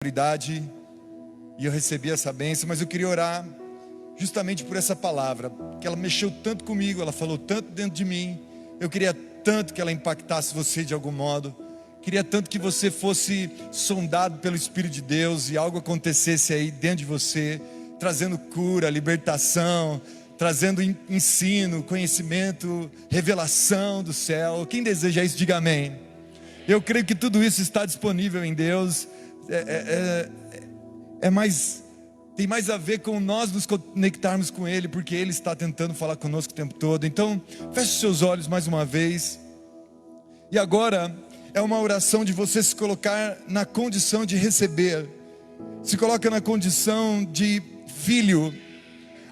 autoridade e eu recebi essa bênção, mas eu queria orar justamente por essa palavra, que ela mexeu tanto comigo, ela falou tanto dentro de mim. Eu queria tanto que ela impactasse você de algum modo, queria tanto que você fosse sondado pelo Espírito de Deus e algo acontecesse aí dentro de você, trazendo cura, libertação, trazendo ensino, conhecimento, revelação do céu. Quem deseja isso, diga amém. Eu creio que tudo isso está disponível em Deus. Tem mais a ver com nós nos conectarmos com Ele, porque Ele está tentando falar conosco o tempo todo. Então, feche seus olhos mais uma vez. E agora é uma oração de você se colocar na condição de receber. Se coloca na condição de filho,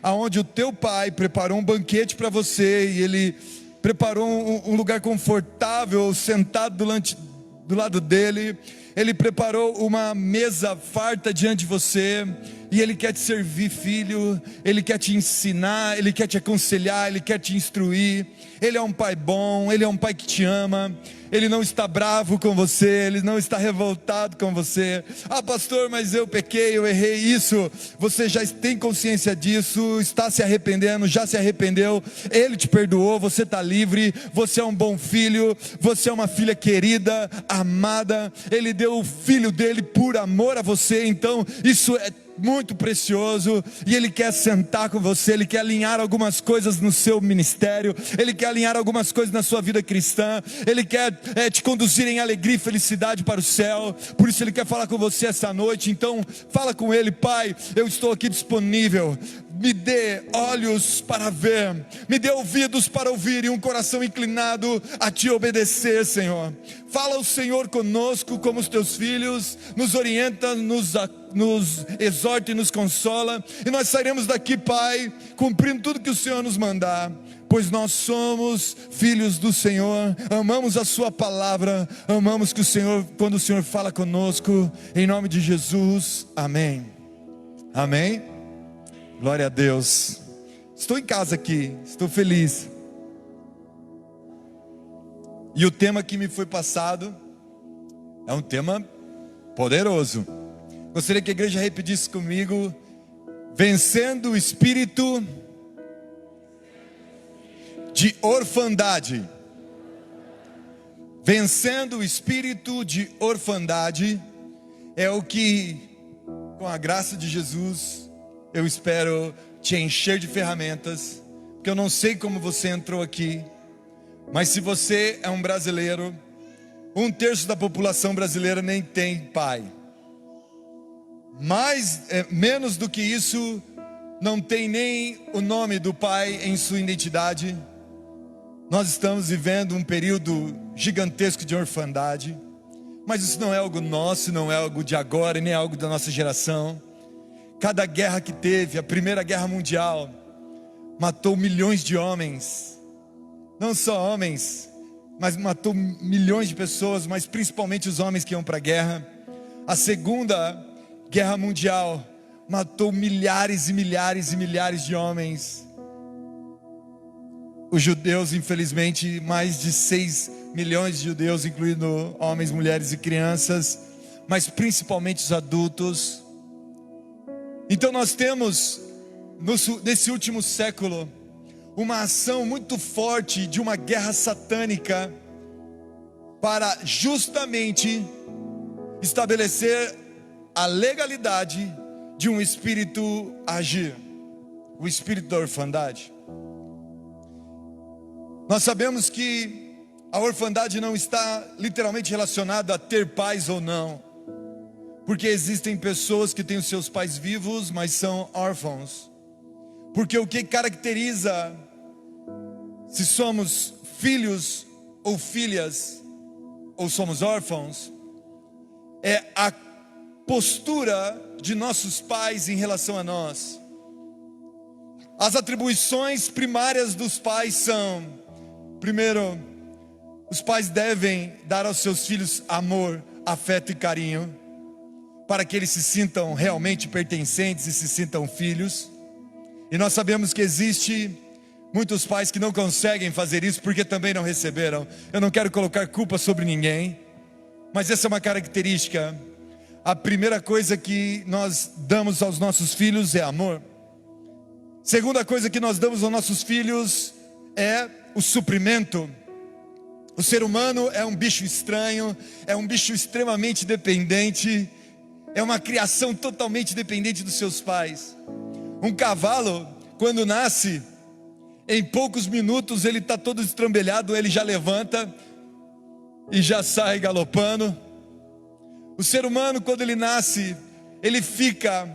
aonde o teu pai preparou um banquete para você e Ele preparou um lugar confortável, sentado do lado dele. Ele preparou uma mesa farta diante de você, e Ele quer te servir, filho. Ele quer te ensinar, Ele quer te aconselhar, Ele quer te instruir. Ele é um pai bom, Ele é um pai que te ama. Ele não está bravo com você, Ele não está revoltado com você. Ah, pastor, mas eu pequei, eu errei. Isso, você já tem consciência disso, está se arrependendo, já se arrependeu. Ele te perdoou, você está livre. Você é um bom filho, você é uma filha querida, amada. Ele deu o filho dele por amor a você. Então isso é muito precioso, e Ele quer sentar com você. Ele quer alinhar algumas coisas no seu ministério, Ele quer alinhar algumas coisas na sua vida cristã. Ele quer te conduzir em alegria e felicidade para o céu. Por isso Ele quer falar com você essa noite. Então fala com Ele: Pai, eu estou aqui disponível. Me dê olhos para ver, me dê ouvidos para ouvir e um coração inclinado a te obedecer, Senhor. Fala o Senhor conosco como os teus filhos, nos orienta, nos exorta e nos consola, e nós sairemos daqui, Pai, cumprindo tudo que o Senhor nos mandar, pois nós somos filhos do Senhor, amamos a sua palavra, amamos que o Senhor, quando o Senhor fala conosco, em nome de Jesus, amém. Amém. Glória a Deus. Estou em casa aqui, estou feliz. E o tema que me foi passado é um tema poderoso. Gostaria que a igreja repetisse comigo: vencendo o espírito de orfandade. Vencendo o espírito de orfandade é o que, com a graça de Jesus, eu espero te encher de ferramentas, porque eu não sei como você entrou aqui, mas se você é um brasileiro, 1/3 da população brasileira nem tem pai. Menos do que isso, não tem nem o nome do pai em sua identidade. Nós estamos vivendo um período gigantesco de orfandade, mas isso não é algo nosso, não é algo de agora, nem é algo da nossa geração. Cada guerra que teve, a Primeira Guerra Mundial, matou milhões de homens. Não só homens, mas matou milhões de pessoas, mas principalmente os homens que iam para a guerra. A Segunda Guerra Mundial matou milhares e milhares e milhares de homens. Os judeus, infelizmente, mais de 6 milhões de judeus, incluindo homens, mulheres e crianças, mas principalmente os adultos. Então nós temos, nesse último século, uma ação muito forte de uma guerra satânica para justamente estabelecer a legalidade de um espírito agir, o espírito da orfandade. Nós sabemos que a orfandade não está literalmente relacionada a ter pais ou não, porque existem pessoas que têm os seus pais vivos, mas são órfãos. Porque o que caracteriza se somos filhos ou filhas, ou somos órfãos, é a postura de nossos pais em relação a nós. As atribuições primárias dos pais são: primeiro, os pais devem dar aos seus filhos amor, afeto e carinho, para que eles se sintam realmente pertencentes e se sintam filhos. E nós sabemos que existe muitos pais que não conseguem fazer isso porque também não receberam. Eu não quero colocar culpa sobre ninguém, mas essa é uma característica. a primeira coisa que nós damos aos nossos filhos é amor. Segunda coisa que nós damos aos nossos filhos é o suprimento. O ser humano é um bicho estranho, é um bicho extremamente dependente, é uma criação totalmente dependente dos seus pais. Um cavalo, quando nasce, em poucos minutos ele está todo estrambelhado, ele já levanta e já sai galopando. O ser humano, quando ele nasce, ele fica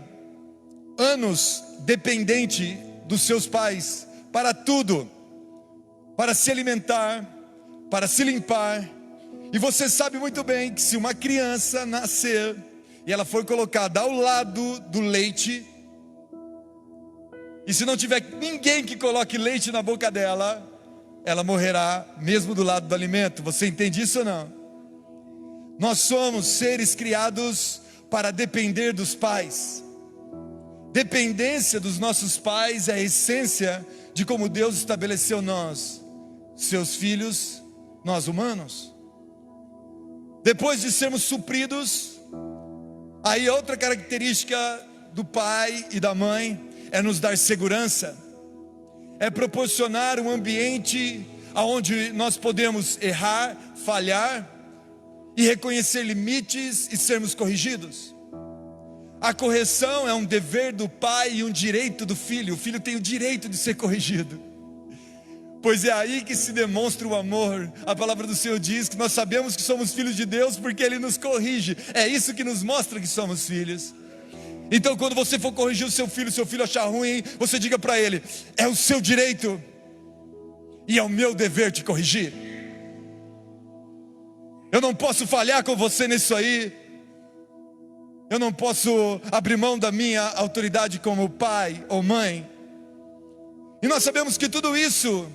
anos dependente dos seus pais para tudo, para se alimentar, para se limpar. E você sabe muito bem que se uma criança nascer e ela for colocada ao lado do leite, e se não tiver ninguém que coloque leite na boca dela, ela morrerá mesmo do lado do alimento. Você entende isso ou não? Nós somos seres criados para depender dos pais. Dependência dos nossos pais é a essência de como Deus estabeleceu nós, seus filhos, nós humanos. Depois de sermos supridos, aí outra característica do pai e da mãe é nos dar segurança, é proporcionar um ambiente onde nós podemos errar, falhar e reconhecer limites e sermos corrigidos. A correção é um dever do pai e um direito do filho. O filho tem o direito de ser corrigido, pois é aí que se demonstra o amor. A palavra do Senhor diz que nós sabemos que somos filhos de Deus porque Ele nos corrige. É isso que nos mostra que somos filhos. Então quando você for corrigir o seu filho achar ruim, você diga para ele: é o seu direito e é o meu dever te corrigir. Eu não posso falhar com você nisso aí. Eu não posso abrir mão da minha autoridade como pai ou mãe. E nós sabemos que tudo isso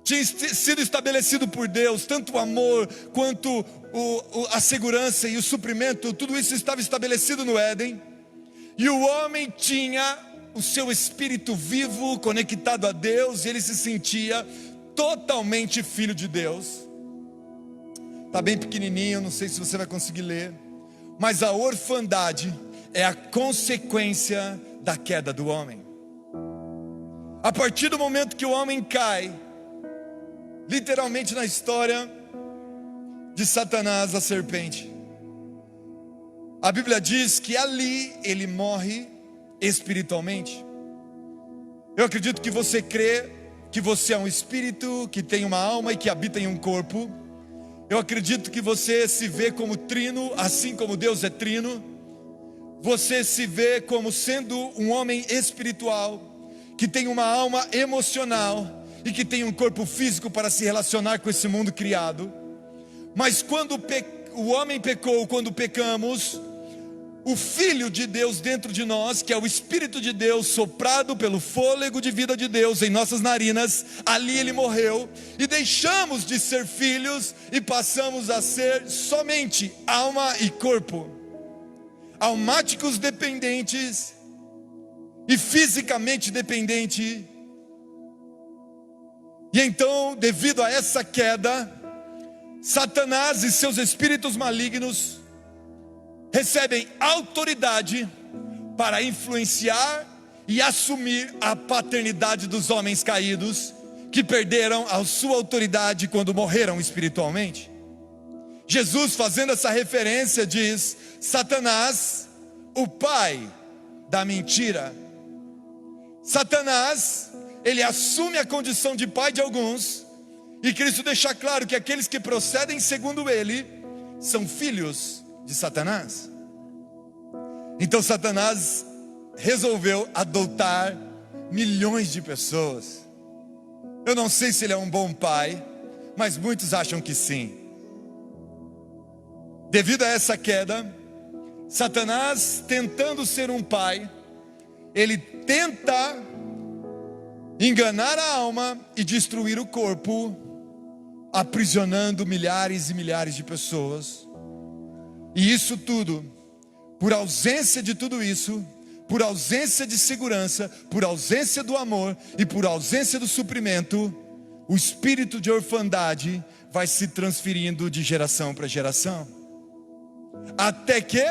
tinha sido estabelecido por Deus, tanto o amor quanto a segurança e o suprimento, tudo isso estava estabelecido no Éden. E o homem tinha o seu espírito vivo, conectado a Deus, e ele se sentia totalmente filho de Deus. Está bem pequenininho, não sei se você vai conseguir ler. Mas a orfandade é a consequência da queda do homem. A partir do momento que o homem cai, literalmente na história de Satanás, a serpente, a Bíblia diz que ali ele morre espiritualmente. Eu acredito que você crê que você é um espírito, que tem uma alma e que habita em um corpo. Eu acredito que você se vê como trino, assim como Deus é trino. Você se vê como sendo um homem espiritual, que tem uma alma emocional e que tem um corpo físico para se relacionar com esse mundo criado. Mas quando o homem pecou, quando pecamos, o Filho de Deus dentro de nós, que é o Espírito de Deus soprado pelo fôlego de vida de Deus em nossas narinas, ali ele morreu, e deixamos de ser filhos e passamos a ser somente alma e corpo, almáticos dependentes e fisicamente dependentes. E então, devido a essa queda, Satanás e seus espíritos malignos recebem autoridade para influenciar e assumir a paternidade dos homens caídos, que perderam a sua autoridade quando morreram espiritualmente. Jesus, fazendo essa referência, diz: Satanás, o pai da mentira. Satanás, ele assume a condição de pai de alguns, e Cristo deixa claro que aqueles que procedem segundo ele são filhos de Satanás. Então Satanás resolveu adotar milhões de pessoas. Eu não sei se ele é um bom pai, mas muitos acham que sim. Devido a essa queda, Satanás, tentando ser um pai, ele tenta enganar a alma e destruir o corpo, aprisionando milhares e milhares de pessoas. E isso tudo, por ausência de tudo isso, por ausência de segurança, por ausência do amor e por ausência do suprimento, o espírito de orfandade vai se transferindo de geração para geração. Até que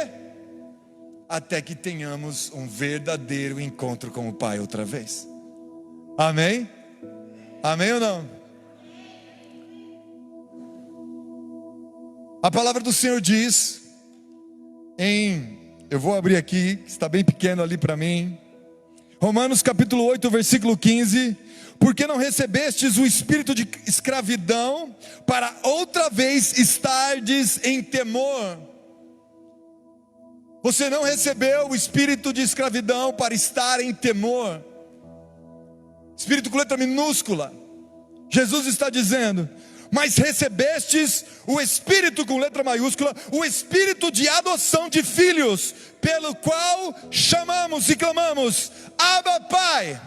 até que tenhamos um verdadeiro encontro com o Pai outra vez. Amém? Amém ou não? A palavra do Senhor diz eu vou abrir aqui, está bem pequeno ali para mim, Romanos capítulo 8, versículo 15: porque não recebestes o espírito de escravidão, para outra vez estardes em temor. Você não recebeu o espírito de escravidão para estar em temor. Espírito com letra minúscula. Jesus está dizendo: mas recebestes o Espírito com letra maiúscula, o Espírito de adoção de filhos, pelo qual chamamos e clamamos: Abba, Pai.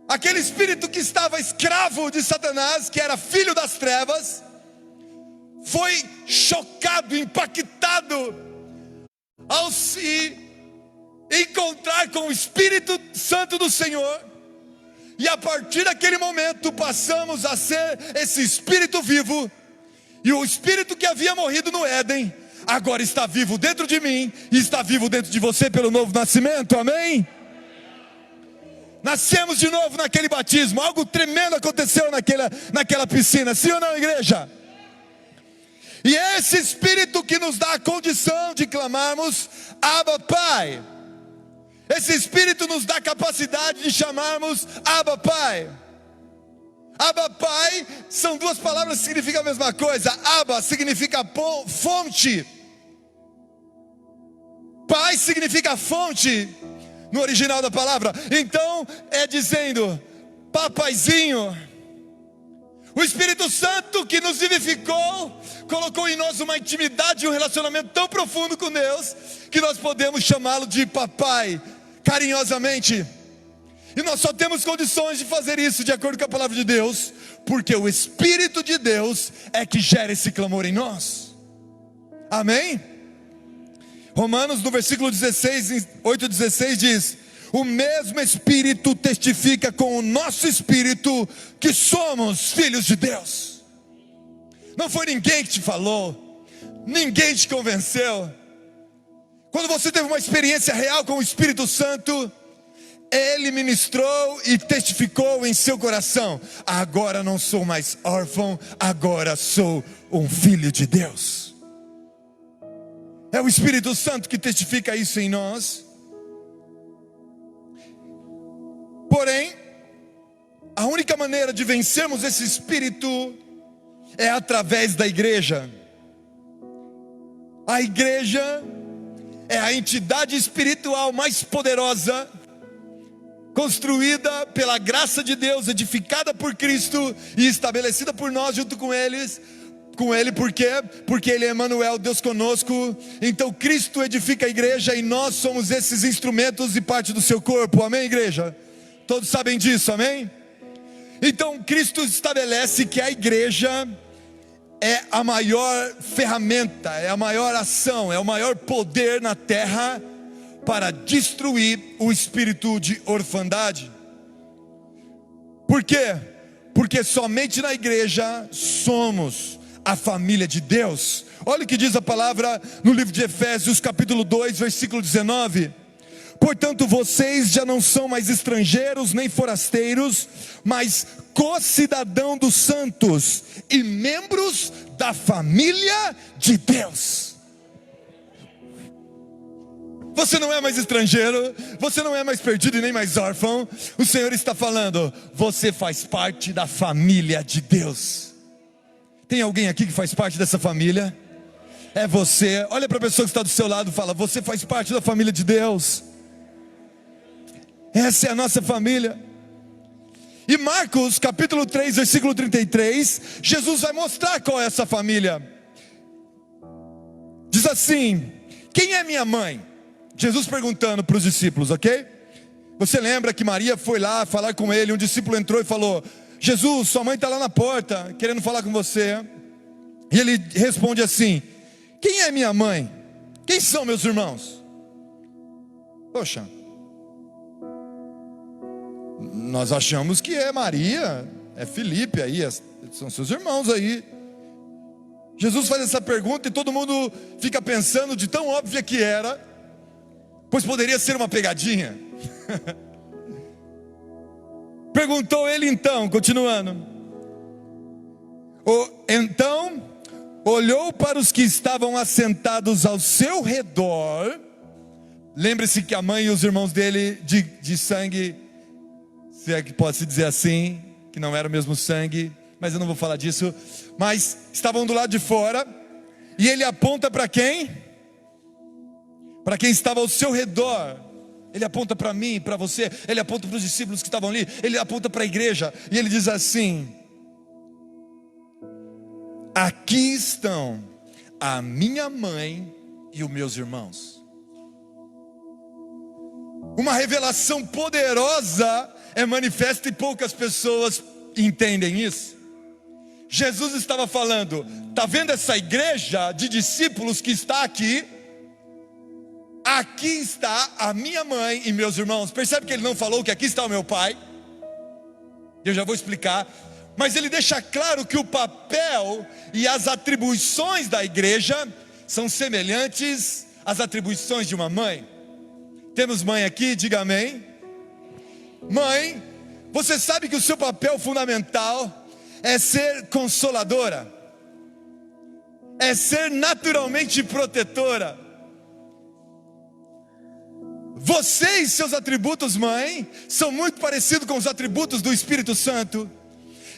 Aquele espírito que estava escravo de Satanás, que era filho das trevas, foi chocado, impactado, ao se encontrar com o Espírito Santo do Senhor. E a partir daquele momento passamos a ser esse Espírito vivo. E o Espírito que havia morrido no Éden, agora está vivo dentro de mim, e está vivo dentro de você pelo novo nascimento, amém? Nascemos de novo naquele batismo. Algo tremendo aconteceu naquela piscina, sim ou não, igreja? E é esse Espírito que nos dá a condição de clamarmos: Abba, Pai. Esse Espírito nos dá a capacidade de chamarmos Abba, Pai. Abba, Pai, são duas palavras que significam a mesma coisa. Abba significa fonte, Pai significa fonte no original da palavra. Então é dizendo: papaizinho. O Espírito Santo que nos vivificou colocou em nós uma intimidade e um relacionamento tão profundo com Deus, que nós podemos chamá-lo de papai, carinhosamente. E nós só temos condições de fazer isso de acordo com a palavra de Deus, porque o Espírito de Deus é que gera esse clamor em nós. Amém? Romanos no versículo 16, 8:16 diz: o mesmo Espírito testifica com o nosso espírito que somos filhos de Deus. Não foi ninguém que te falou, ninguém te convenceu. Quando você teve uma experiência real com o Espírito Santo, Ele ministrou e testificou em seu coração: agora não sou mais órfão, agora sou um filho de Deus. É o Espírito Santo que testifica isso em nós. Porém, a única maneira de vencermos esse Espírito é através da igreja. A igreja é a entidade espiritual mais poderosa, construída pela graça de Deus, edificada por Cristo e estabelecida por nós junto com Ele. Por quê? Porque Ele é Emmanuel, Deus conosco. Então Cristo edifica a igreja e nós somos esses instrumentos e parte do seu corpo. Amém, igreja? Todos sabem disso, amém? Então Cristo estabelece que a igreja é a maior ferramenta, é a maior ação, é o maior poder na terra para destruir o espírito de orfandade. Por quê? Porque somente na igreja somos a família de Deus. Olha o que diz a palavra no livro de Efésios capítulo 2, versículo 19: portanto vocês já não são mais estrangeiros nem forasteiros, mas co-cidadão dos santos e membros da família de Deus. Você não é mais estrangeiro, você não é mais perdido e nem mais órfão. O Senhor está falando: você faz parte da família de Deus. Tem alguém aqui que faz parte dessa família? É você. Olha para a pessoa que está do seu lado e fala: você faz parte da família de Deus. Essa é a nossa família. E Marcos capítulo 3, versículo 33, Jesus vai mostrar qual é essa família. Diz assim: quem é minha mãe? Jesus perguntando para os discípulos, ok? Você lembra que Maria foi lá falar com ele, um discípulo entrou e falou: Jesus, sua mãe está lá na porta, querendo falar com você. E ele responde assim: quem é minha mãe? Quem são meus irmãos? Poxa, nós achamos que é Maria, é Felipe aí, são seus irmãos aí. Jesus faz essa pergunta e todo mundo fica pensando de tão óbvia que era, pois poderia ser uma pegadinha. Perguntou ele então, continuando. Então, olhou para os que estavam assentados ao seu redor. Lembre-se que a mãe e os irmãos dele de sangue, se é que pode se dizer assim, que não era o mesmo sangue, mas eu não vou falar disso, mas estavam do lado de fora, e ele aponta para quem? Para quem estava ao seu redor. Ele aponta para mim, para você, ele aponta para os discípulos que estavam ali, ele aponta para a igreja, e ele diz assim: aqui estão a minha mãe e os meus irmãos. Uma revelação poderosa é manifesta e poucas pessoas entendem isso. Jesus estava falando: está vendo essa igreja de discípulos que está aqui? Aqui está a minha mãe e meus irmãos. Percebe que ele não falou que aqui está o meu pai? Eu já vou explicar. Mas ele deixa claro que o papel e as atribuições da igreja são semelhantes às atribuições de uma mãe. Temos mãe aqui? Diga amém. Mãe, você sabe que o seu papel fundamental é ser consoladora, é ser naturalmente protetora. Você e seus atributos, mãe, são muito parecidos com os atributos do Espírito Santo.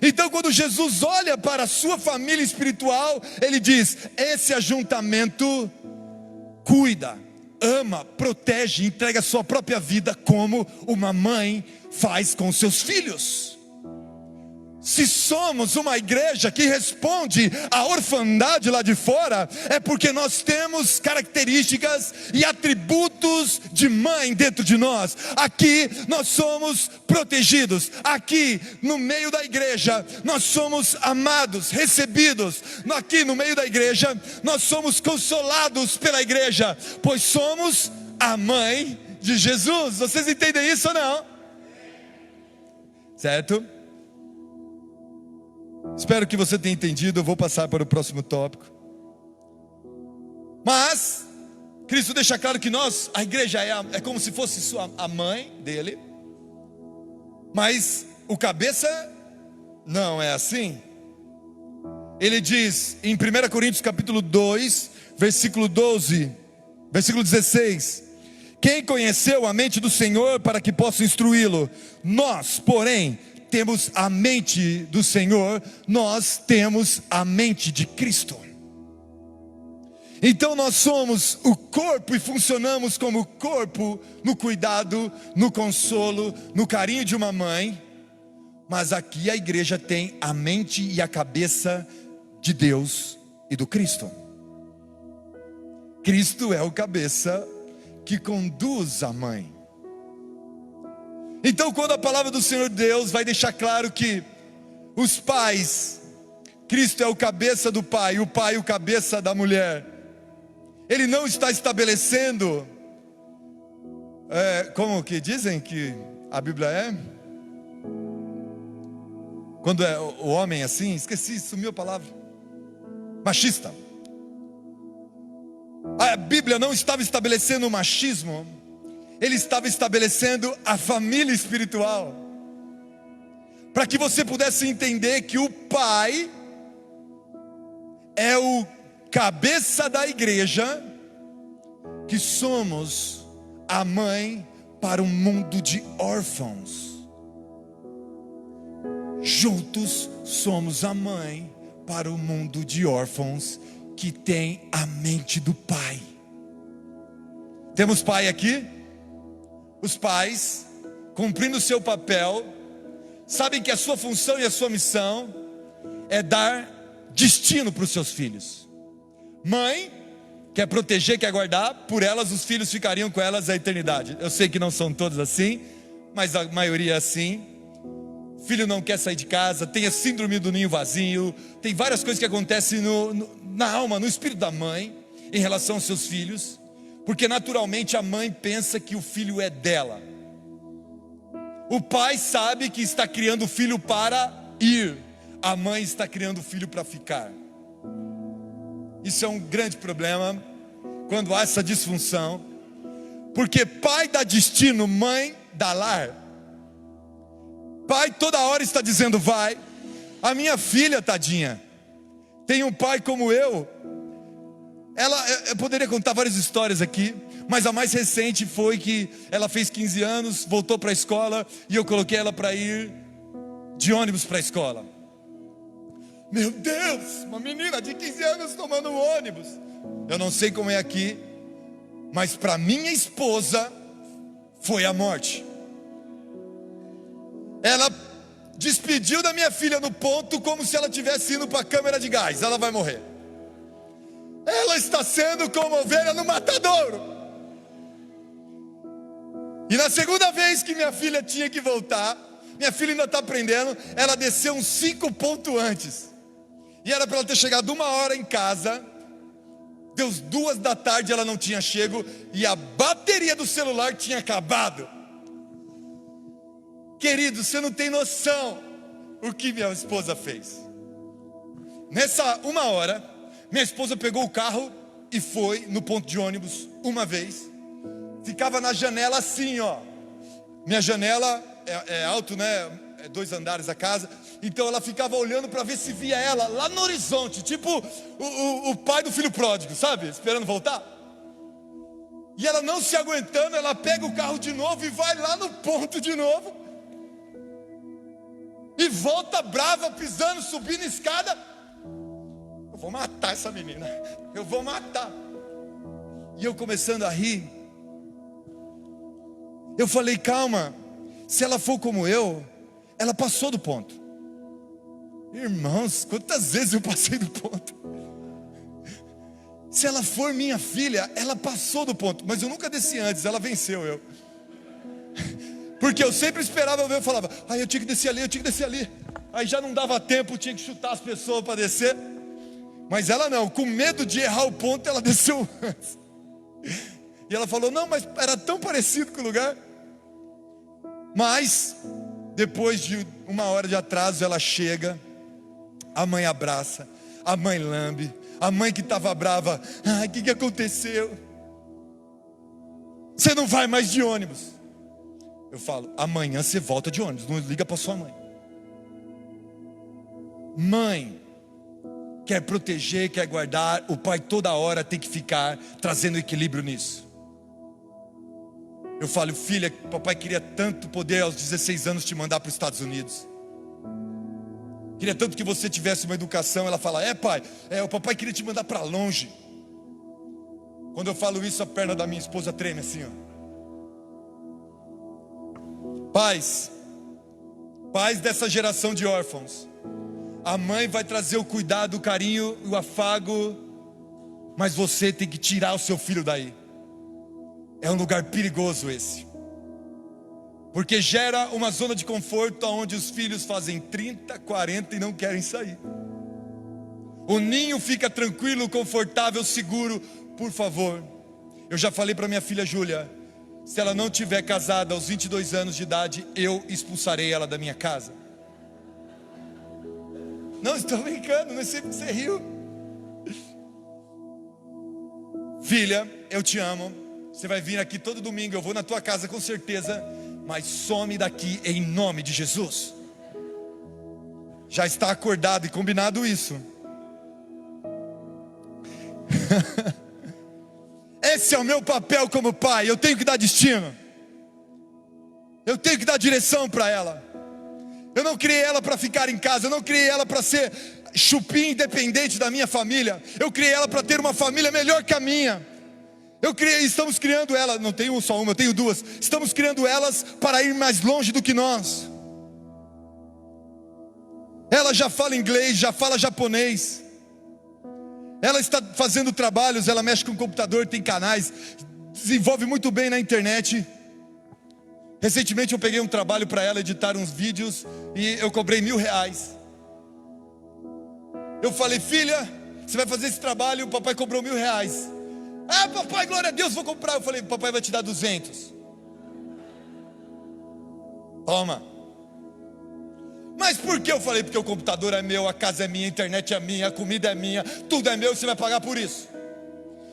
Então, quando Jesus olha para a sua família espiritual, ele diz: esse ajuntamento cuida, ama, protege, entrega a sua própria vida como uma mãe faz com seus filhos. Se somos uma igreja que responde à orfandade lá de fora, é porque nós temos características e atributos de mãe dentro de nós. Aqui nós somos protegidos, aqui no meio da igreja nós somos amados, recebidos. Aqui no meio da igreja nós somos consolados pela igreja, pois somos a mãe de Jesus. Vocês entendem isso ou não? Certo? Espero que você tenha entendido. Eu vou passar para o próximo tópico. Mas Cristo deixa claro que nós, a igreja é como se fosse a mãe dele. Mas o cabeça não é assim. Ele diz em 1 Coríntios capítulo 2, versículo 12, versículo 16: quem conheceu a mente do Senhor para que possa instruí-lo? Nós, porém, temos a mente do Senhor, nós temos a mente de Cristo. Então nós somos o corpo e funcionamos como corpo no cuidado, no consolo, no carinho de uma mãe. Mas aqui a igreja tem a mente e a cabeça de Deus e do Cristo. Cristo é o cabeça que conduz a mãe. Então, quando a palavra do Senhor Deus vai deixar claro que os pais, Cristo é o cabeça do pai, o pai o cabeça da mulher, ele não está estabelecendo, como que dizem que a Bíblia é? Quando é o homem assim, esqueci, sumiu a palavra, machista. A Bíblia não estava estabelecendo o machismo, ele estava estabelecendo a família espiritual, para que você pudesse entender que o pai é o cabeça da igreja, que somos a mãe para um mundo de órfãos. Juntos somos a mãe para o mundo de órfãos que tem a mente do pai. Temos pai aqui? Os pais, cumprindo o seu papel, sabem que a sua função e a sua missão é dar destino para os seus filhos. Mãe quer proteger, quer guardar, por elas os filhos ficariam com elas a eternidade. Eu sei que não são todos assim, mas a maioria é assim. Filho não quer sair de casa, tem a síndrome do ninho vazio, tem várias coisas que acontecem na alma, no espírito da mãe, em relação aos seus filhos. Porque naturalmente a mãe pensa que o filho é dela. O pai sabe que está criando o filho para ir. A mãe está criando o filho para ficar. Isso é um grande problema quando há essa disfunção, porque pai dá destino, mãe dá lar. Pai toda hora está dizendo vai. A minha filha, tadinha, tem um pai como eu poderia contar várias histórias aqui, mas a mais recente foi que ela fez 15 anos, voltou para a escola, e eu coloquei ela para ir de ônibus para a escola. Meu Deus, uma menina de 15 anos tomando ônibus. Eu não sei como é aqui, mas para minha esposa foi a morte. Ela despediu da minha filha no ponto como se ela tivesse indo para a câmara de gás. Ela vai morrer. Ela está sendo como ovelha no matadouro. E na segunda vez que minha filha tinha que voltar, minha filha ainda está aprendendo, ela desceu uns 5 pontos antes. E era para ela ter chegado 1 hora em casa. Deu 2 da tarde, ela não tinha chego, e a bateria do celular tinha acabado. Querido, você não tem noção o que minha esposa fez. Nessa 1 hora, minha esposa pegou o carro e foi no ponto de ônibus uma vez. Ficava na janela assim, ó. Minha janela é alto, né? É 2 andares a casa. Então ela ficava olhando para ver se via ela lá no horizonte. Tipo o pai do filho pródigo, sabe? Esperando voltar. E ela não se aguentando, ela pega o carro de novo e vai lá no ponto de novo. E volta brava, pisando, subindo a escada. Eu vou matar essa menina. Eu vou matar. E eu começando a rir. Eu falei, calma. Se ela for como eu, ela passou do ponto. Irmãos, quantas vezes eu passei do ponto? Se ela for minha filha, ela passou do ponto. Mas eu nunca desci antes, ela venceu eu. Porque eu sempre esperava ver, eu falava, eu tinha que descer ali, eu tinha que descer ali. Aí já não dava tempo, tinha que chutar as pessoas para descer. Mas ela não, com medo de errar o ponto, ela desceu antes. E ela falou, não, mas era tão parecido com o lugar. Mas, depois de 1 hora de atraso, ela chega, a mãe abraça, a mãe lambe, a mãe que estava brava, o que aconteceu? Você não vai mais de ônibus. Eu falo, amanhã você volta de ônibus, não liga para sua mãe. Mãe quer proteger, quer guardar, o pai toda hora tem que ficar trazendo equilíbrio nisso. Eu falo, filha, papai queria tanto poder aos 16 anos te mandar para os Estados Unidos. Queria tanto que você tivesse uma educação. Ela fala, pai, o papai queria te mandar para longe. Quando eu falo isso, a perna da minha esposa treme assim, ó. Pais dessa geração de órfãos, a mãe vai trazer o cuidado, o carinho, o afago, mas você tem que tirar o seu filho daí. É um lugar perigoso esse, porque gera uma zona de conforto onde os filhos fazem 30, 40 e não querem sair. O ninho fica tranquilo, confortável, seguro. Por favor, eu já falei para minha filha Júlia, se ela não tiver casada aos 22 anos de idade, eu expulsarei ela da minha casa. Não, estou brincando, não sei porque você riu. Filha, eu te amo. Você vai vir aqui todo domingo, eu vou na tua casa com certeza, mas some daqui em nome de Jesus. Já está acordado e combinado isso. Esse é o meu papel como pai. Eu tenho que dar destino, eu tenho que dar direção para ela. Eu não criei ela para ficar em casa, eu não criei ela para ser chupim independente da minha família. Eu criei ela para ter uma família melhor que a minha. Estamos criando ela, não tenho só uma, eu tenho 2. Estamos criando elas para ir mais longe do que nós. Ela já fala inglês, já fala japonês. Ela está fazendo trabalhos, ela mexe com o computador, tem canais, desenvolve muito bem na internet. Recentemente eu peguei um trabalho para ela editar uns vídeos e eu cobrei R$1.000. Eu falei, filha, você vai fazer esse trabalho, o papai cobrou R$1.000. Papai, glória a Deus, vou comprar. Eu falei, papai vai te dar 200. Toma. Mas por que eu falei? Porque o computador é meu, a casa é minha, a internet é minha, a comida é minha, tudo é meu, você vai pagar por isso.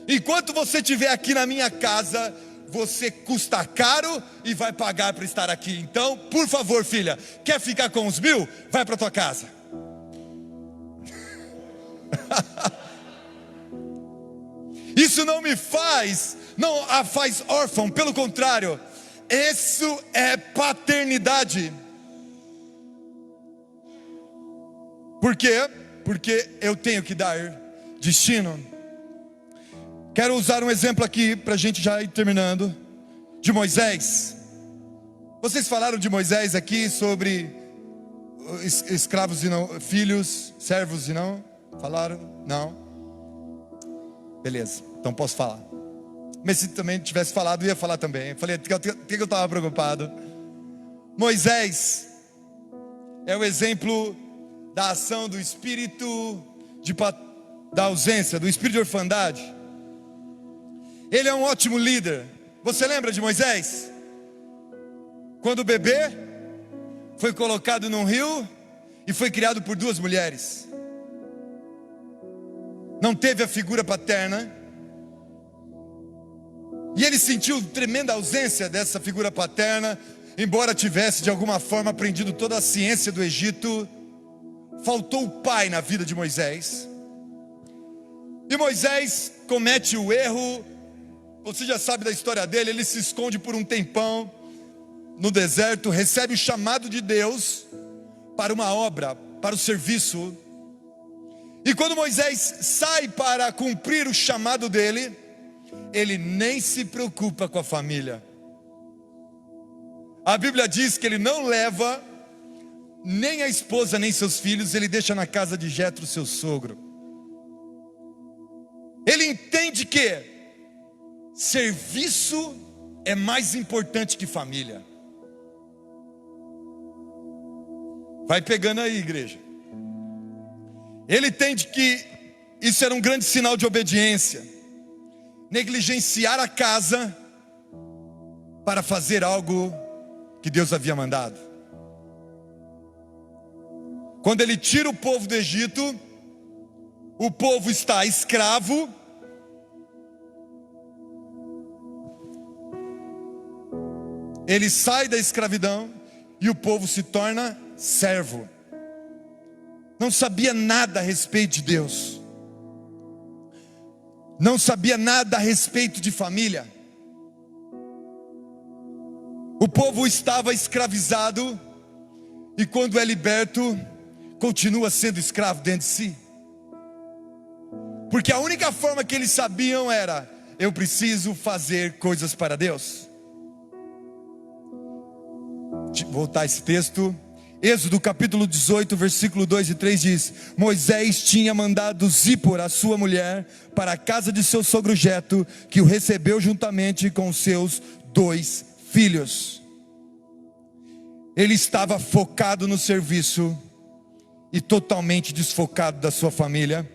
Enquanto você estiver aqui na minha casa, você custa caro e vai pagar para estar aqui. Então, por favor, filha, quer ficar com os 1.000? Vai para tua casa. Isso não me faz, não a faz órfão, pelo contrário, isso é paternidade. Por quê? Porque eu tenho que dar destino. Quero usar um exemplo aqui para a gente já ir terminando, de Moisés. Vocês falaram de Moisés aqui sobre escravos e não, filhos, servos e não? Falaram? Não? Beleza, então posso falar. Mas se também tivesse falado, eu ia falar também. Eu falei, o que eu estava preocupado? Moisés é o exemplo da ação do espírito da ausência, do espírito de orfandade. Ele é um ótimo líder. Você lembra de Moisés? Quando o bebê foi colocado num rio e foi criado por 2 mulheres. Não teve a figura paterna. E ele sentiu tremenda ausência dessa figura paterna. Embora tivesse de alguma forma aprendido toda a ciência do Egito, faltou o pai na vida de Moisés. E Moisés comete o erro. Você já sabe da história dele. Ele se esconde por um tempão no deserto, recebe o chamado de Deus para uma obra, para o serviço. E quando Moisés sai para cumprir o chamado dele, ele nem se preocupa com a família. A Bíblia diz que ele não leva nem a esposa nem seus filhos, ele deixa na casa de Jetro, seu sogro. Ele entende que serviço é mais importante que família. Vai pegando aí, igreja. Ele entende que isso era um grande sinal de obediência. Negligenciar a casa para fazer algo que Deus havia mandado. Quando ele tira o povo do Egito, o povo está escravo. Ele sai da escravidão e o povo se torna servo. Não sabia nada a respeito de Deus. Não sabia nada a respeito de família. O povo estava escravizado e quando é liberto, continua sendo escravo dentro de si. Porque a única forma que eles sabiam era: eu preciso fazer coisas para Deus. Voltar esse texto, Êxodo capítulo 18, versículo 2 e 3 diz: Moisés tinha mandado Zípora, a sua mulher, para a casa de seu sogro Jetro, que o recebeu juntamente com seus 2 filhos. Ele estava focado no serviço e totalmente desfocado da sua família.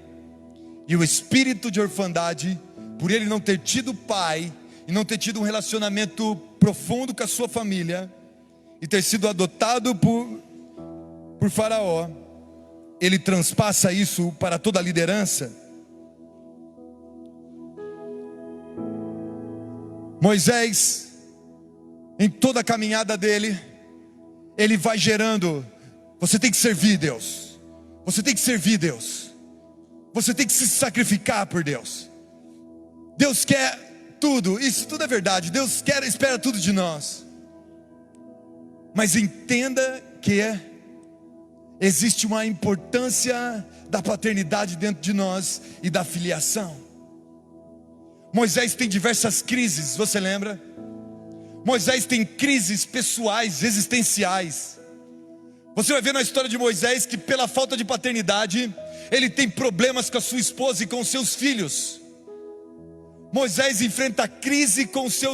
E o espírito de orfandade, por ele não ter tido pai e não ter tido um relacionamento profundo com a sua família, e ter sido adotado por Faraó, ele transpassa isso para toda a liderança. Moisés, em toda a caminhada dele, ele vai gerando: você tem que servir Deus, você tem que servir Deus, você tem que se sacrificar por Deus. Deus quer tudo, isso tudo é verdade. Deus espera tudo de nós. Mas entenda que existe uma importância da paternidade dentro de nós e da filiação. Moisés tem diversas crises, você lembra? Moisés tem crises pessoais, existenciais. Você vai ver na história de Moisés que pela falta de paternidade, ele tem problemas com a sua esposa e com seus filhos. Moisés enfrenta crise com seu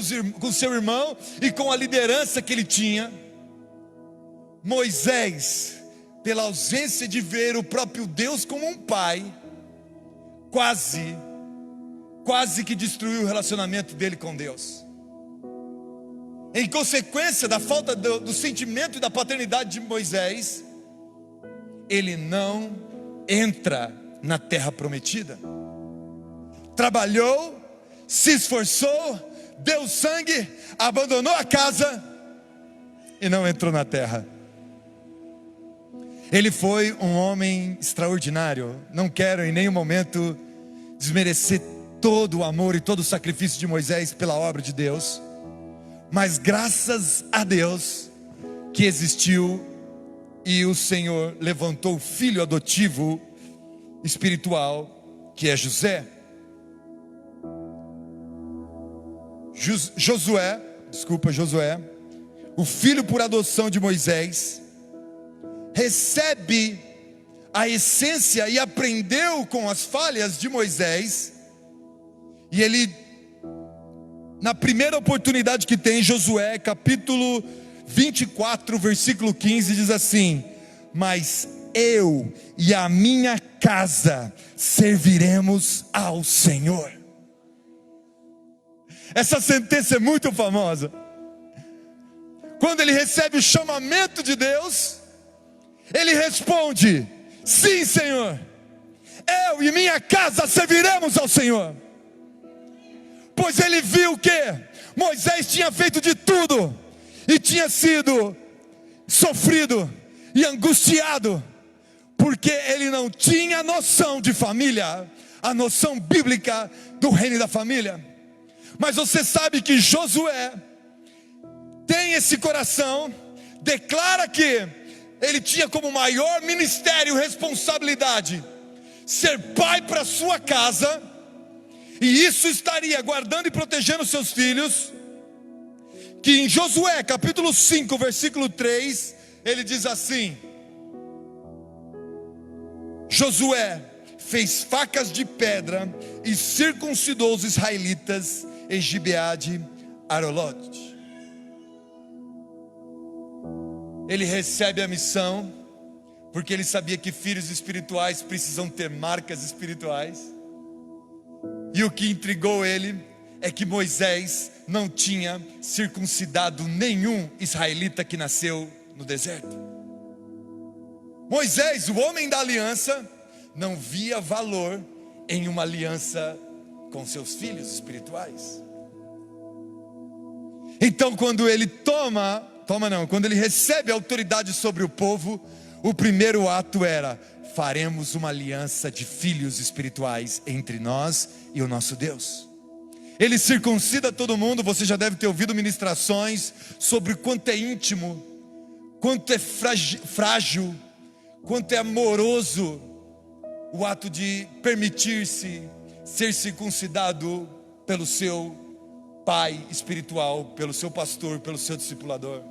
irmão e com a liderança que ele tinha. Moisés, pela ausência de ver o próprio Deus como um pai, quase que destruiu o relacionamento dele com Deus. Em consequência da falta do sentimento e da paternidade de Moisés, ele não entra na terra prometida. Trabalhou, se esforçou, deu sangue, abandonou a casa e não entrou na terra. Ele foi um homem extraordinário. Não quero em nenhum momento desmerecer todo o amor e todo o sacrifício de Moisés pela obra de Deus, mas graças a Deus que existiu e o Senhor levantou o filho adotivo espiritual, que é José. Josué, o filho por adoção de Moisés, recebe a essência e aprendeu com as falhas de Moisés. E ele, na primeira oportunidade que tem, Josué capítulo 24, versículo 15, diz assim: mas eu e a minha casa serviremos ao Senhor. Essa sentença é muito famosa. Quando ele recebe o chamamento de Deus, ele responde: sim, Senhor, eu e minha casa serviremos ao Senhor. Pois ele viu que Moisés tinha feito de tudo e tinha sido sofrido e angustiado, porque ele não tinha noção de família, a noção bíblica do reino da família. Mas você sabe que Josué tem esse coração, declara que ele tinha como maior ministério, responsabilidade, ser pai para sua casa, e isso estaria guardando e protegendo seus filhos. Que em Josué capítulo 5, versículo 3, ele diz assim: Josué fez facas de pedra e circuncidou os israelitas em Gibeade Aralote. Ele recebe a missão, porque ele sabia que filhos espirituais precisam ter marcas espirituais. E o que intrigou ele é que Moisés não tinha circuncidado nenhum israelita que nasceu no deserto. Moisés, o homem da aliança, não via valor em uma aliança com seus filhos espirituais. Então quando ele quando ele recebe autoridade sobre o povo, o primeiro ato era: faremos uma aliança de filhos espirituais entre nós e o nosso Deus. Ele circuncida todo mundo. Você já deve ter ouvido ministrações sobre o quanto é íntimo, quanto é frágil, quanto é amoroso o ato de permitir-se ser circuncidado pelo seu pai espiritual, pelo seu pastor, pelo seu discipulador.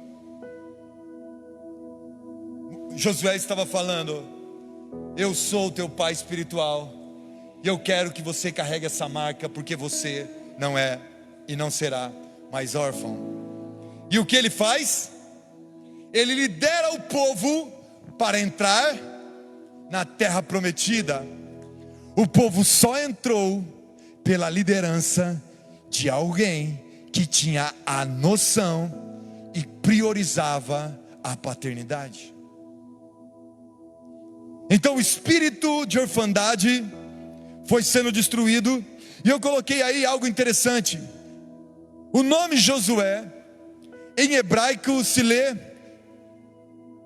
Josué estava falando: eu sou o teu pai espiritual, e eu quero que você carregue essa marca, porque você não é e não será mais órfão. E o que ele faz? Ele lidera o povo para entrar na terra prometida. O povo só entrou pela liderança de alguém que tinha a noção e priorizava a paternidade. Então o espírito de orfandade foi sendo destruído. E eu coloquei aí algo interessante. O nome Josué em hebraico se lê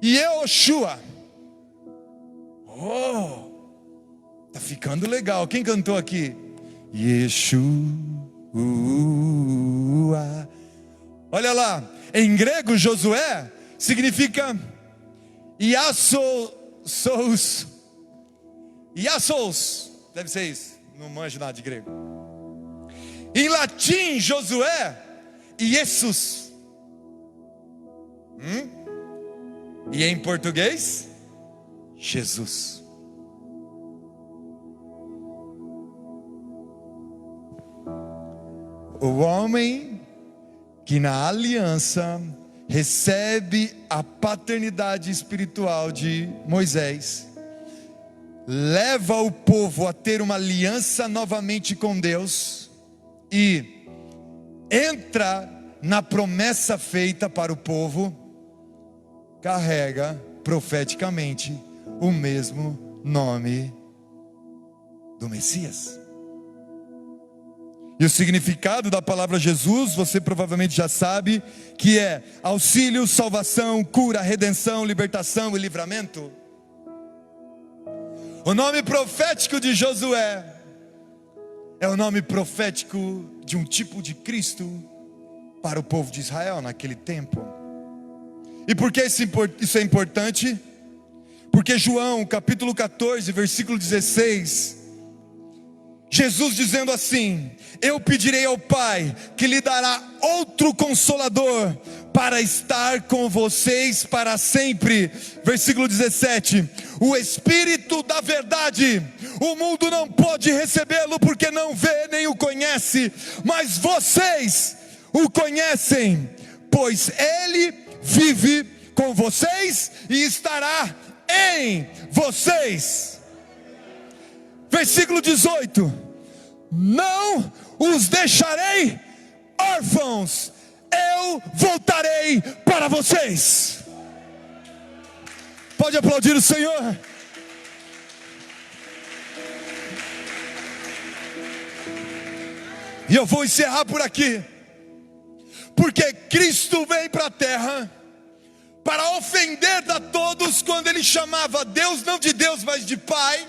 Yehoshua. Tá ficando legal. Quem cantou aqui? Yeshua. Olha lá, em grego Josué significa Iassos. Deve ser isso. Não manjo nada de grego. Em latim Josué, Jesus. E em português, Jesus. O homem que na aliança recebe a paternidade espiritual de Moisés, leva o povo a ter uma aliança novamente com Deus e entra na promessa feita para o povo, carrega profeticamente o mesmo nome do Messias. E o significado da palavra Jesus, você provavelmente já sabe, que é auxílio, salvação, cura, redenção, libertação e livramento. O nome profético de Josué é o nome profético de um tipo de Cristo para o povo de Israel naquele tempo. E por que isso é importante? Porque João capítulo 14, versículo 16, Jesus dizendo assim: eu pedirei ao Pai que lhe dará outro Consolador para estar com vocês para sempre. Versículo 17, o Espírito da verdade, o mundo não pode recebê-lo porque não vê nem o conhece, mas vocês o conhecem, pois Ele vive com vocês e estará em vocês. Versículo 18, não os deixarei órfãos, eu voltarei para vocês. Pode aplaudir o Senhor. E eu vou encerrar por aqui, porque Cristo veio para a terra para ofender a todos quando Ele chamava Deus não de Deus, mas de Pai.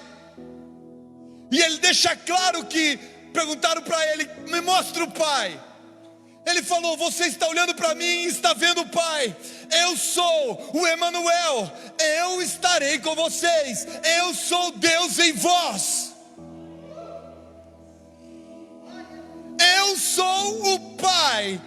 E Ele deixa claro que perguntaram para Ele: me mostra o Pai. Ele falou: você está olhando para mim e está vendo o Pai. Eu sou o Emanuel, eu estarei com vocês, eu sou Deus em vós. Eu sou o Pai,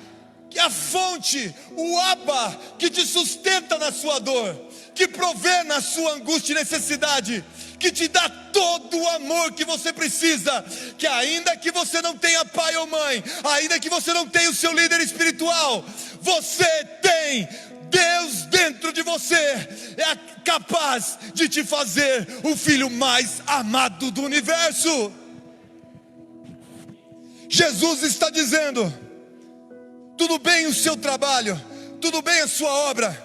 a fonte, o Abba, que te sustenta na sua dor, que provê na sua angústia e necessidade, que te dá todo o amor que você precisa, que ainda que você não tenha pai ou mãe, ainda que você não tenha o seu líder espiritual, você tem Deus dentro de você, é capaz de te fazer o filho mais amado do universo. Jesus está dizendo: tudo bem o seu trabalho, tudo bem a sua obra,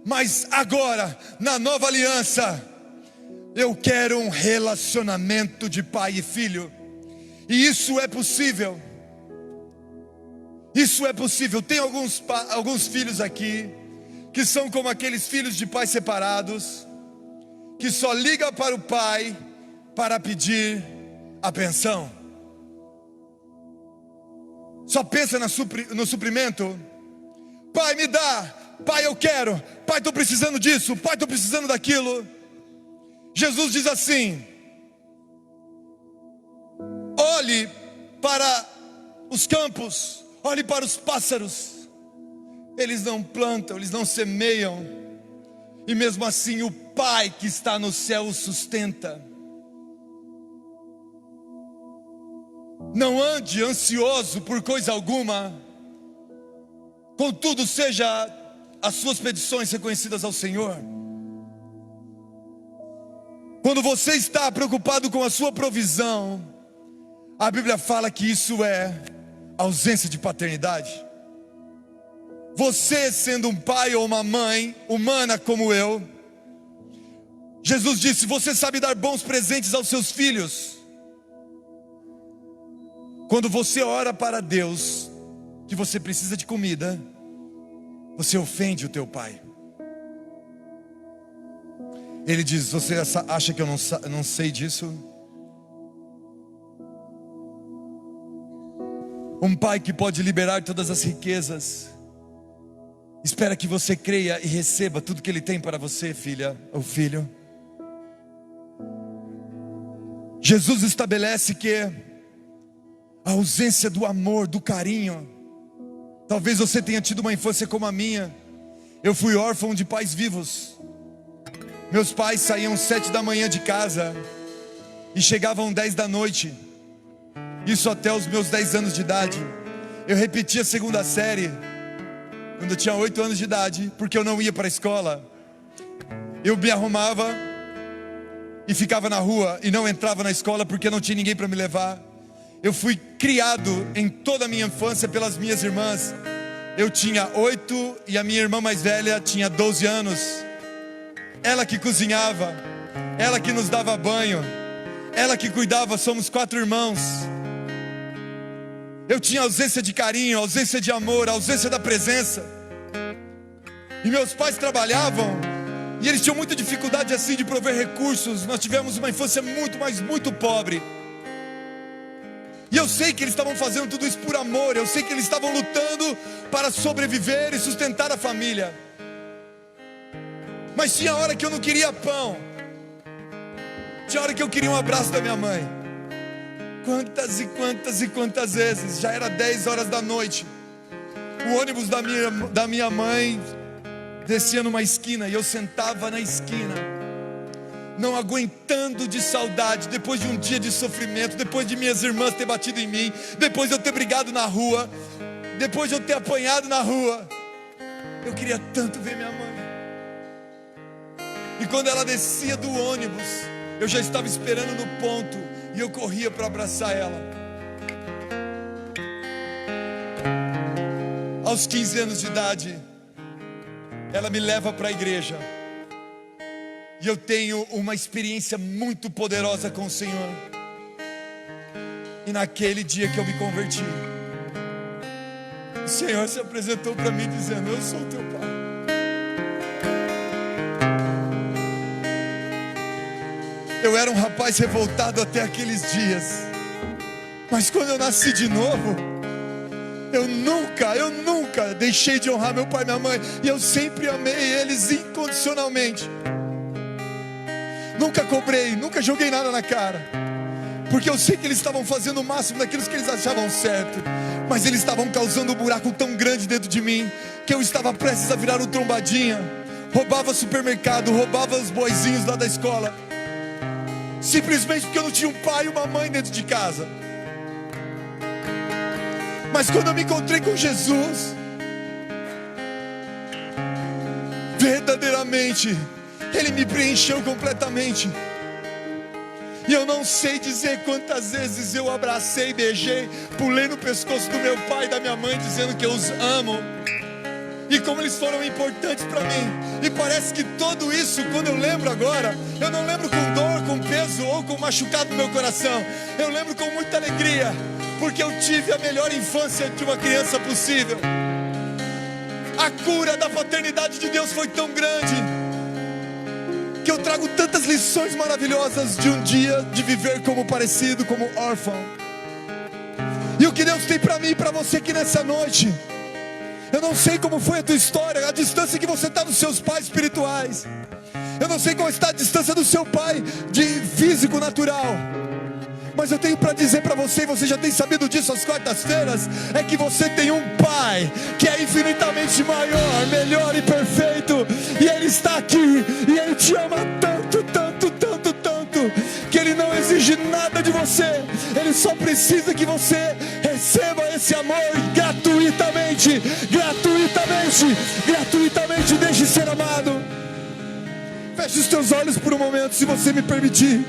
mas agora, na nova aliança, eu quero um relacionamento de pai e filho. E isso é possível. Isso é possível. Tem alguns filhos aqui que são como aqueles filhos de pais separados, que só liga para o pai para pedir a pensão. Só pensa no suprimento. Pai, me dá. Pai, eu quero. Pai, estou precisando disso. Pai, estou precisando daquilo. Jesus diz assim: olhe para os campos, olhe para os pássaros. Eles não plantam, eles não semeiam, e mesmo assim o Pai que está no céu os sustenta. Não ande ansioso por coisa alguma, contudo seja as suas petições reconhecidas ao Senhor. Quando você está preocupado com a sua provisão, a Bíblia fala que isso é ausência de paternidade. Você sendo um pai ou uma mãe humana como eu, Jesus disse: você sabe dar bons presentes aos seus filhos. Quando você ora para Deus que você precisa de comida, você ofende o teu pai. Ele diz: você acha que eu não sei disso? Um pai que pode liberar todas as riquezas espera que você creia e receba tudo que Ele tem para você, filha ou filho. Jesus estabelece que a ausência do amor, do carinho. Talvez você tenha tido uma infância como a minha. Eu fui órfão de pais vivos. Meus pais saíam 7 da manhã de casa e chegavam 10 da noite. Isso até os meus 10 anos de idade. Eu repetia a segunda série quando eu tinha 8 anos de idade, porque eu não ia para a escola. Eu me arrumava e ficava na rua e não entrava na escola porque não tinha ninguém para me levar. Eu fui criado em toda a minha infância pelas minhas irmãs. Eu tinha 8 e a minha irmã mais velha tinha 12 anos. Ela que cozinhava, ela que nos dava banho, ela que cuidava. Somos 4 irmãos. Eu tinha ausência de carinho, ausência de amor, ausência da presença. E meus pais trabalhavam, e eles tinham muita dificuldade assim de prover recursos. Nós tivemos uma infância muito, mas muito pobre. E eu sei que eles estavam fazendo tudo isso por amor. Eu sei que eles estavam lutando para sobreviver e sustentar a família. Mas tinha hora que eu não queria pão, tinha hora que eu queria um abraço da minha mãe. Quantas e quantas e quantas vezes. Já era 10 horas da noite, o ônibus da minha mãe descia numa esquina, e eu sentava na esquina, não aguentando de saudade, depois de um dia de sofrimento, depois de minhas irmãs ter batido em mim, depois de eu ter brigado na rua, depois de eu ter apanhado na rua. Eu queria tanto ver minha mãe. E quando ela descia do ônibus, eu já estava esperando no ponto, e eu corria para abraçar ela. Aos 15 anos de idade, ela me leva para a igreja, e eu tenho uma experiência muito poderosa com o Senhor. E naquele dia que eu me converti, o Senhor se apresentou para mim dizendo: eu sou teu pai. Eu era um rapaz revoltado até aqueles dias, mas quando eu nasci de novo, eu nunca deixei de honrar meu pai e minha mãe. E eu sempre amei eles incondicionalmente. Nunca cobrei, nunca joguei nada na cara, porque eu sei que eles estavam fazendo o máximo daquilo que eles achavam certo. Mas eles estavam causando um buraco tão grande dentro de mim, que eu estava prestes a virar um trombadinha. Roubava supermercado, roubava os boizinhos lá da escola, simplesmente porque eu não tinha um pai e uma mãe dentro de casa. Mas quando eu me encontrei com Jesus, verdadeiramente Ele me preencheu completamente. E eu não sei dizer quantas vezes eu abracei, beijei, pulei no pescoço do meu pai e da minha mãe, dizendo que eu os amo, e como eles foram importantes para mim. E parece que tudo isso, quando eu lembro agora, eu não lembro com dor, com peso ou com machucado no meu coração. Eu lembro com muita alegria, porque eu tive a melhor infância de uma criança possível. A cura da paternidade de Deus foi tão grande, que eu trago tantas lições maravilhosas de um dia de viver como parecido, como órfão. E o que Deus tem para mim e para você aqui nessa noite, eu não sei como foi a tua história, a distância que você está dos seus pais espirituais. Eu não sei qual está a distância do seu pai de físico natural, mas eu tenho para dizer para você, e você já tem sabido disso às quartas-feiras, é que você tem um pai que é infinitamente maior, melhor e perfeito. E Ele está aqui, e Ele te ama tanto, tanto, tanto, tanto, que Ele não exige nada de você. Ele só precisa que você receba esse amor gratuitamente, gratuitamente, gratuitamente. Deixe ser amado. Feche os teus olhos por um momento, se você me permitir.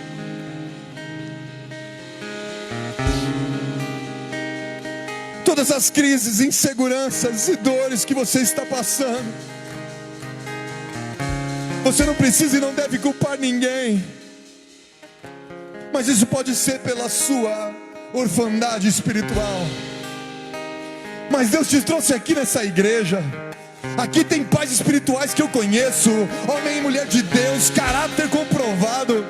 Todas as crises, inseguranças e dores que você está passando, você não precisa e não deve culpar ninguém, mas isso pode ser pela sua orfandade espiritual. Mas Deus te trouxe aqui nessa igreja. Aqui tem pais espirituais que eu conheço, homem e mulher de Deus, caráter comprovado.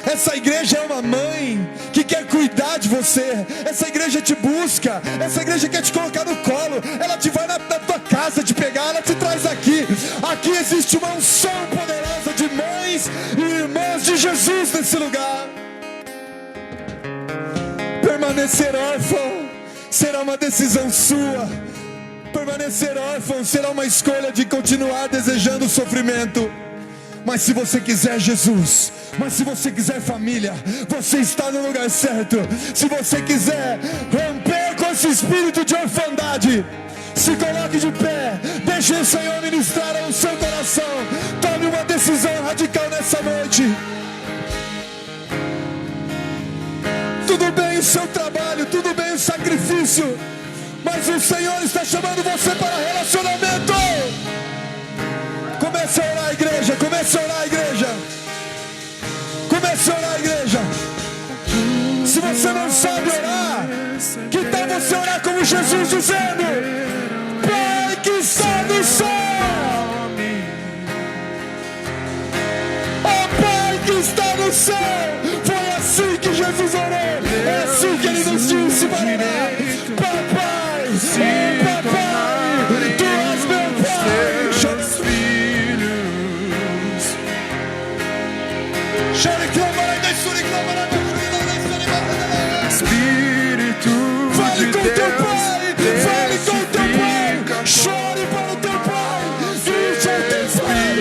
Essa igreja é uma mãe que quer cuidar de você. Essa igreja te busca. Essa igreja quer te colocar no colo. Ela te vai na tua casa te pegar, ela te traz aqui. Aqui existe uma unção poderosa de mães e irmãs de Jesus nesse lugar. Permanecer órfão será uma decisão sua. Permanecer órfão será uma escolha de continuar desejando o sofrimento. Mas se você quiser Jesus, mas se você quiser família, você está no lugar certo. Se você quiser romper com esse espírito de orfandade, se coloque de pé, deixe o Senhor ministrar ao seu coração. Tome uma decisão radical nessa noite. Tudo bem o seu trabalho, tudo bem o sacrifício, mas o Senhor está chamando você para relacionamento. Comece a orar, igreja, comece a orar, igreja. Comece a orar, igreja. Se você não sabe orar, que tal você orar como Jesus dizendo: Pai que está no céu, ó Pai que está no céu. Foi assim que Jesus orou, é assim que Ele nos disse para orar. Papai, oh papai, Tu és meu Pai. Chore, clamará, desçure, clamará, Espírito fale com teu Pai, fale com teu Pai, chore para o teu Pai, grite ao teu Pai.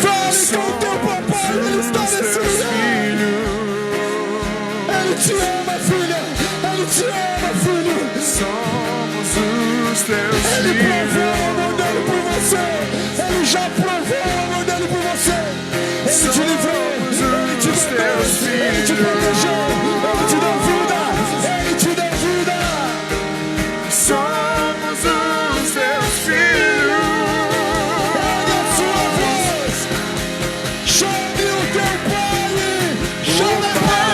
Fale com o teu papai, Ele está nesse lugar. Ele te ama, filha, Ele te ama, filho. Somos os teus Ele filhos. provou o amor dele por você, Ele já provou o amor dele por você. Ele te livrou, Ele te guardou, Ele te protegeu, Ele te deu vida, Ele te deu vida. Somos os teus filhos. Ergue a sua voz, chame o teu Pai, chame o Pai.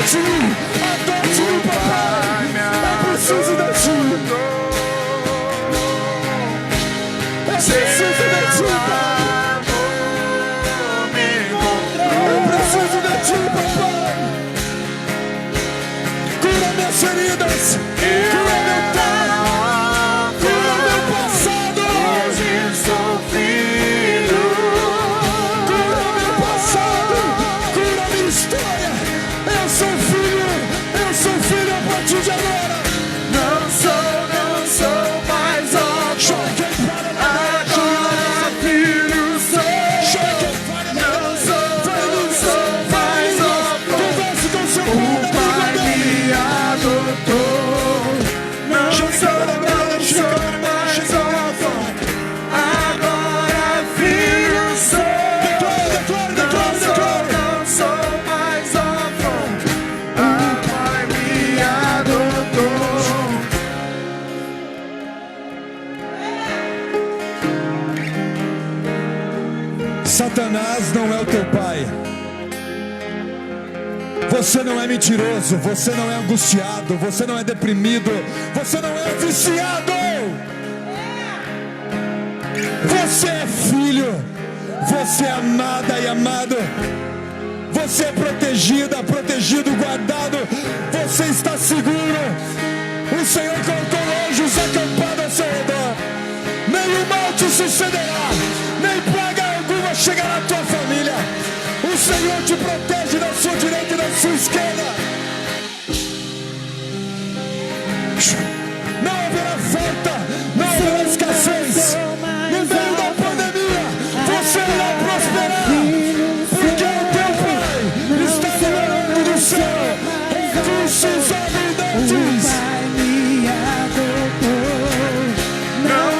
Adote-me, papai, eu preciso de ti. Eu preciso de ti, pai. Eu preciso de ti, papai. Cura minhas feridas, cura meu tempo, cura meu passado. Hoje sou filho. Cura meu passado, cura minha história. Eu sou filho a partir de agora. Não sou mais órfão. Agora filho sou. Não sou mais órfão. Converse com seu O pai, Pai me adotou. Não sou mais órfão. Agora filho sou. Não sou mais órfão. O Pai me adotou. Satanás não é o teu pai. Você não é mentiroso, você não é angustiado, você não é deprimido, você não é viciado. Você é filho, você é amada e amado. Você é protegida, protegido, guardado. Você está seguro. O Senhor colocou anjos acampados ao seu redor. Nenhum mal te sucederá, nem praga alguma chegará à tua família. O Senhor te protege da sua direita e da sua esquerda. Não haverá falta, não haverá escassez. No meio da pandemia, você irá prosperar, porque o teu Pai está liberando do céu recursos abundantes. Não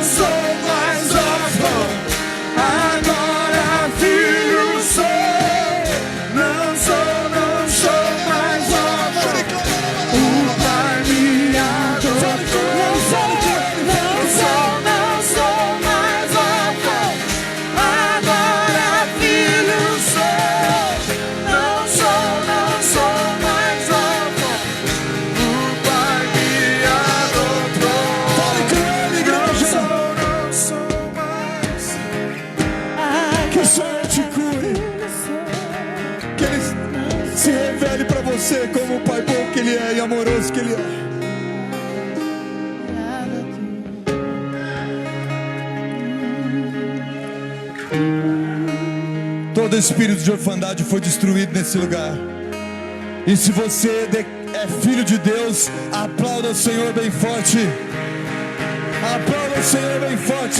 sou mais órfão. Agora filho sou. Não sou mais órfão. O Pai me adotou. Não sou mais órfão. Agora filho sou. Não sou mais órfão. O Pai me adotou. Fale com ele, igreja. Não sou mais. Que o Senhor te cure, que Ele se revele para você como o Pai bom que Ele é e amoroso que Ele é. Todo espírito de orfandade foi destruído nesse lugar. E se você é filho de Deus, aplauda o Senhor bem forte. Aplauda o Senhor bem forte.